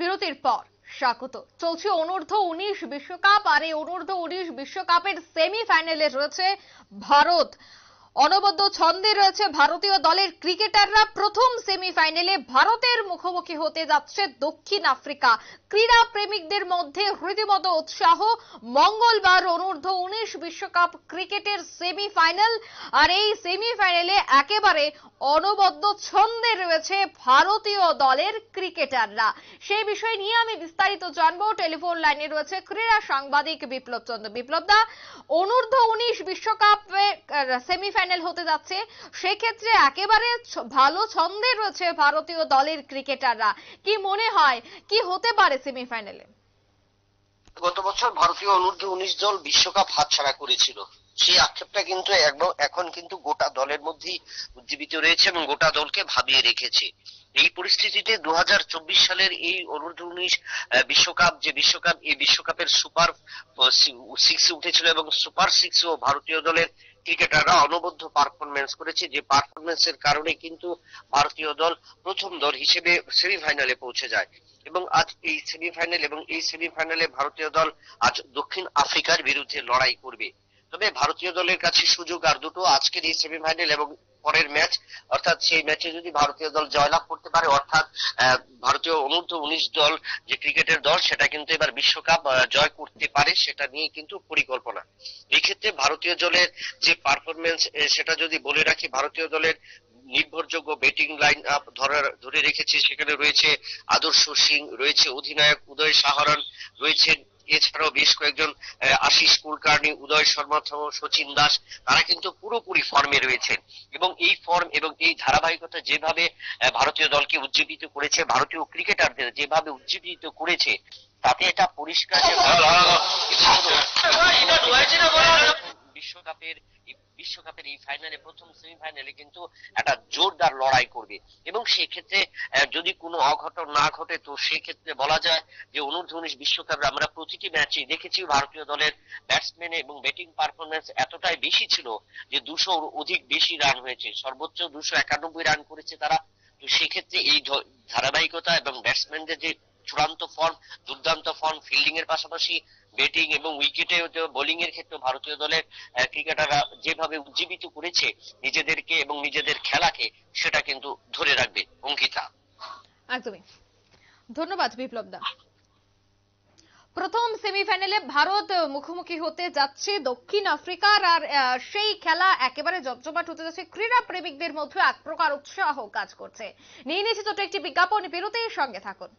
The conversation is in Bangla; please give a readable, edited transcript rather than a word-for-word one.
বিরতির পর স্বাগত। চলছে অনূর্ধ্ব-19 বিশ্বকাপ, আর এই অনূর্ধ্ব-19 বিশ্বকাপের সেমিফাইনালে রয়েছে ভারত। অনবদ্য ছন্দে রয়েছে ভারতীয় দলের ক্রিকেটাররা। প্রথম সেমিফাইনালে ভারতের মুখোমুখি হতে যাচ্ছে দক্ষিণ আফ্রিকা। ক্রীড়া প্রেমিকদের মধ্যে রীতিমতো উৎসাহ। মঙ্গলবার অনূর্ধ্ব-19 বিশ্বকাপ ক্রিকেটের সেমিফাইনাল, আর এই সেমিফাইনালে একেবারে অনবদ্য ছন্দে রয়েছে ভারতীয় দলের ক্রিকেটাররা। সেই বিষয় নিয়ে আমি বিস্তারিত জানবো। টেলিফোন লাইনে রয়েছে ক্রীড়া সাংবাদিক বিপ্লব চন্দ্র। বিপ্লবদা, অনূর্ধ্ব-19 বিশ্বকাপে সেমিফাইনাল হতে যাচ্ছে, সেক্ষেত্রে একেবারে ভালো ছন্দে রয়েছে ভারতীয় দলের ক্রিকেটাররা। কি মনে হয় কি হতে পারে সেমিফাইনালে? গত বছর ভারতীয় অনূর্ধ্ব-19 দল বিশ্বকাপ হাতছাড়া করেছিল, সেই আক্ষেপটা কিন্তু এখন কিন্তু গোটা দলের মধ্যেই উজ্জীবিত রয়েছে এবং গোটা দলকে ভাবিয়ে রেখেছে। এই পরিস্থিতিতে 2024 সালের এই অনূর্ধ্ব-19 বিশ্বকাপ, যে বিশ্বকাপ, এই বিশ্বকাপের সুপার সিক্স উঠেছিল এবং সুপার সিক্স ও ভারতীয় দলের ক্রিকেটাররা অনবদ্য পারফরমেন্স করেছে, যে পারফরমেন্সের কারণে কিন্তু ভারতীয় দল প্রথম দল হিসেবে সেমিফাইনালে পৌঁছে যায়। এবং আজ এই সেমিফাইনালে ভারতীয় দল আজ দক্ষিণ আফ্রিকার বিরুদ্ধে লড়াই করবে। তবে ভারতীয় দলের কাছে সুযোগ আর দুটো, আজকের এই সেমিফাইনাল এবং পরের ম্যাচ, অর্থাৎ সেই ম্যাচে যদি ভারতীয় দল জয়লাভ করতে পারে, অর্থাৎ ভারতীয় অনূর্ধ্ব-19 দল যে ক্রিকেটের দল, সেটা কিন্তু এবার বিশ্বকাপ জয় করতে পারে, সেটা নিয়ে কিন্তু পরিকল্পনা। এই ক্ষেত্রে ভারতীয় দলের যে পারফরমেন্স, সেটা যদি বলে রাখি, ভারতীয় দলের নির্ভরযোগ্য ব্যাটিং লাইন আপ ধরে রেখেছে। সেখানে রয়েছে আদর্শ সিং, রয়েছে অধিনায়ক উদয় সাহারান, রয়েছে এছাড়াও বেশ কয়েকজন, আশিস কুলকার্নি, উদয় শর্মা, সচিন দাস, তারা কিন্তু পুরোপুরি ফর্মে রয়েছেন। এবং এই ফর্ম এবং এই ধারাবাহিকতা যেভাবে ভারতীয় দলকে উজ্জীবিত করেছে, ভারতীয় ক্রিকেটারদের যেভাবে উজ্জীবিত করেছে, তাতে এটা পরিষ্কার যে বিশ্বকাপের এই ফাইনালে, প্রথম সেমিফাইনালে কিন্তু একটা জোরদার লড়াই করবে। এবং সেই ক্ষেত্রে যদি কোনো অঘটন না ঘটে, তো সেই ক্ষেত্রে বলা যায় যে অনূর্ধ্ব-19 বিশ্বকাপে আমরা প্রতিটি ম্যাচে দেখেছি ভারতীয় দলের ব্যাটসম্যান এবং ব্যাটিং পারফরমেন্স এতটাই বেশি ছিল যে 200 অধিক বেশি রান হয়েছে, সর্বোচ্চ 291 রান করেছে তারা। তো সেক্ষেত্রে এই ধারাবাহিকতা এবং ব্যাটসম্যানদের যে চূড়ান্ত ফর্ম, দুর্দান্ত ফর্ম, ফিল্ডিং এর পাশাপাশি ব্যাটিং এবং উইকেটে বোলিং এর ক্ষেত্রে ভারতীয় দলের ক্রিকেটাররা যেভাবে উজ্জীবিত করেছে নিজেদেরকে এবং নিজেদের খেলাকে, সেটা কিন্তু ধরে রাখবে অঙ্কিতা। একদমই ধন্যবাদ বিপ্লব দা। প্রথম সেমিফাইনালে ভারত মুখোমুখি হতে যাচ্ছে দক্ষিণ আফ্রিকার, আর সেই খেলা একেবারে জমজমাট হতে যাচ্ছে। ক্রীড়া প্রেমিকদের মধ্যে এক প্রকার উৎসাহ কাজ করছে। নিয়ে নিয়েছি ছোট একটি বিজ্ঞাপন, বিরতির সঙ্গে থাকুন।